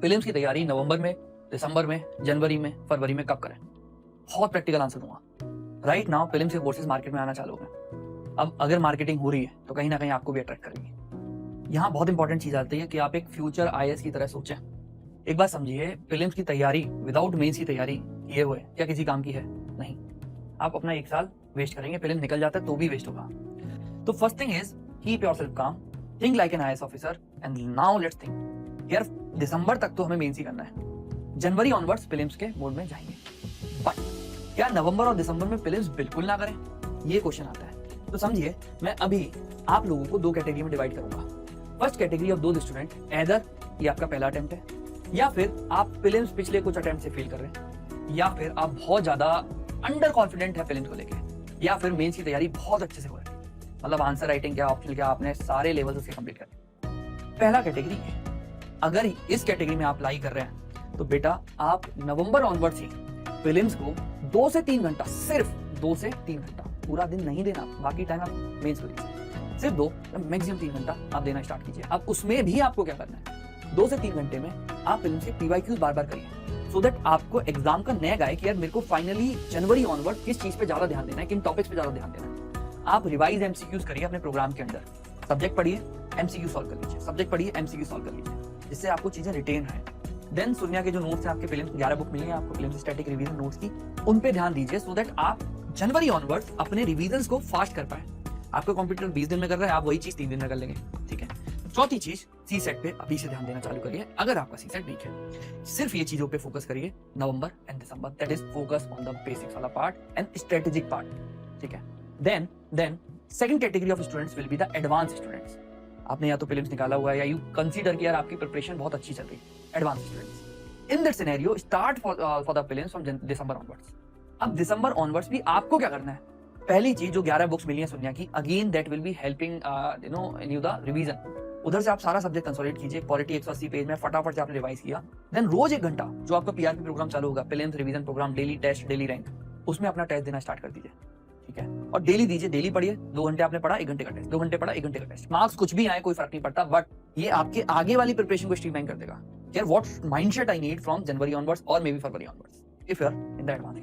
Prelims की तैयारी नवंबर में, दिसंबर में, जनवरी में, फरवरी में कब करें? बहुत प्रैक्टिकल आंसर दूंगा। राइट नाउ प्रीलिम्स के कोर्सेज मार्केट में आना चालू हो गए। अब अगर मार्केटिंग हो रही है तो कहीं ना कहीं आपको भी अट्रैक्ट करेगी। यहाँ बहुत इंपॉर्टेंट चीज आती है कि आप एक फ्यूचर आईएएस की तरह सोचें। एक बात समझिए, प्रीलिम्स की तैयारी विदाउट मेंस की तैयारी किए हुए क्या किसी काम की है? नहीं। आप अपना 1 साल वेस्ट करेंगे, प्रीलिम्स निकल जाता है तो भी वेस्ट होगा। तो first thing is keep yourself calm, think like an IAS officer and now let's think यार दिसंबर तक तो हमें मेंस ही करना है, जनवरी ऑनवर्ड्स प्रीलिम्स के मोड में जाएंगे। बट क्या नवंबर और दिसंबर में प्रीलिम्स बिल्कुल ना करें? ये क्वेश्चन आता है। तो समझिए, मैं अभी आप लोगों को 2 कैटेगरी में डिवाइड करूंगा। First category of those student, either ये आपका पहला अटेम्प्ट है, या फिर आप प्रीलिम्स पिछले कुछ अटेम्प्ट से फेल कर रहे हैं, या फिर आप बहुत ज्यादा अंडर कॉन्फिडेंट है प्रीलिम्स को लेके, या फिर मेंस की तैयारी बहुत अच्छे से हो रही है, मतलब आंसर राइटिंग क्या, ऑप्शनल क्या, आपने सारे लेवल्स उसके कंप्लीट कर दिए। पहला कैटेगरी है। अगर इस कैटेगरी में आप लाई कर रहे हैं तो बेटा आप नवंबर ऑनवर्ड्स ही प्रीलिम्स को 2 से 3 घंटा, सिर्फ 2 से 3 घंटा, पूरा दिन नहीं देना, बाकी टाइम आप मेंस को दीजिए, सिर्फ 2 मैक्सिमम 3 घंटा आप देना स्टार्ट कीजिए। अब उसमें भी आपको क्या करना है, 2 से 3 घंटे में आप प्रीलिम्स के पीवाईक्यूज बार बार करिए, सो दैट आपको एग्जाम का नया आए कि यार मेरे को फाइनली जनवरी ऑनवर्ड किस चीज पे ज्यादा ध्यान देना है, किन टॉपिक्स पे ज्यादा ध्यान देना है। आप रिवाइज एमसीक्यूज करिए अपने प्रोग्राम के अंदर, सब्जेक्ट पढ़िए, एमसीक्यू सॉल्व कर लीजिए, सब्जेक्ट पढ़िए, एमसीक्यू सॉल्व कर लीजिए, जिससे आपको चीजें रिटेन रहे। देन सुनिया के जो नोट्स हैं आपके प्रीलिम्स 11 बुक मिली है आपको प्रीलिम्स स्टैटिक रिवीजन नोट्स की, उन पे ध्यान दीजिए, सो दैट आप जनवरी ऑनवर्ड्स अपने रिवीजन्स को फास्ट कर पाए। आपका कंप्यूटर 20 दिन में कर रहा है, आप वही चीज 3 दिन में कर लेंगे, ठीक है। चौथी चीज, सी सेट पे अभी से ध्यान देना चालू करिए। अगर आपका सी सेट वीक है, सिर्फ ये चीजों पे फोकस करिए नवंबर एंड दिसंबर, that is focus on the basics वाला पार्ट एंड स्ट्रेटेजिक पार्ट, ठीक है। Then second category of students will be the advance students. आपने या तो प्रीलिम्स निकाला हुआ है या यू कंसीडर कि यार आपकी प्रिपरेशन बहुत अच्छी चल रही है, advance students. In that scenario start for the prelims from December onwards. अब दिसंबर ऑनवर्ड्स भी आपको क्या करना है? पहली चीज, जो 11 बुक्स मिली है सुनिया की, again that will be helping in you the revision. उधर से आप सारा सब्जेक्ट कंसोलिडेट कीजिए, पॉलिटी 180 पेज में फटाफट से आपने रिवाइज किया। देन रोज 1 घंटा जो आपका पीआरपी प्रोग्राम चालू होगा, prelims revision programme, daily test, daily rank, उसमें अपना टेस्ट देना स्टार्ट कर दीजिए, ठीक है। और डेली दीजिए, डेली पढ़िए, 2 घंटे आपने पढ़ा, 1 घंटे का टेस्ट, 2 घंटे पढ़ा, 1 घंटे का टेस्ट। मार्क्स कुछ भी आए कोई फर्क नहीं पड़ता, बट ये आपके आगे वाली प्रिपरेशन को स्ट्रीमलाइन कर देगा। यार what mindset I need from January onwards और maybe February onwards if you are in the advance.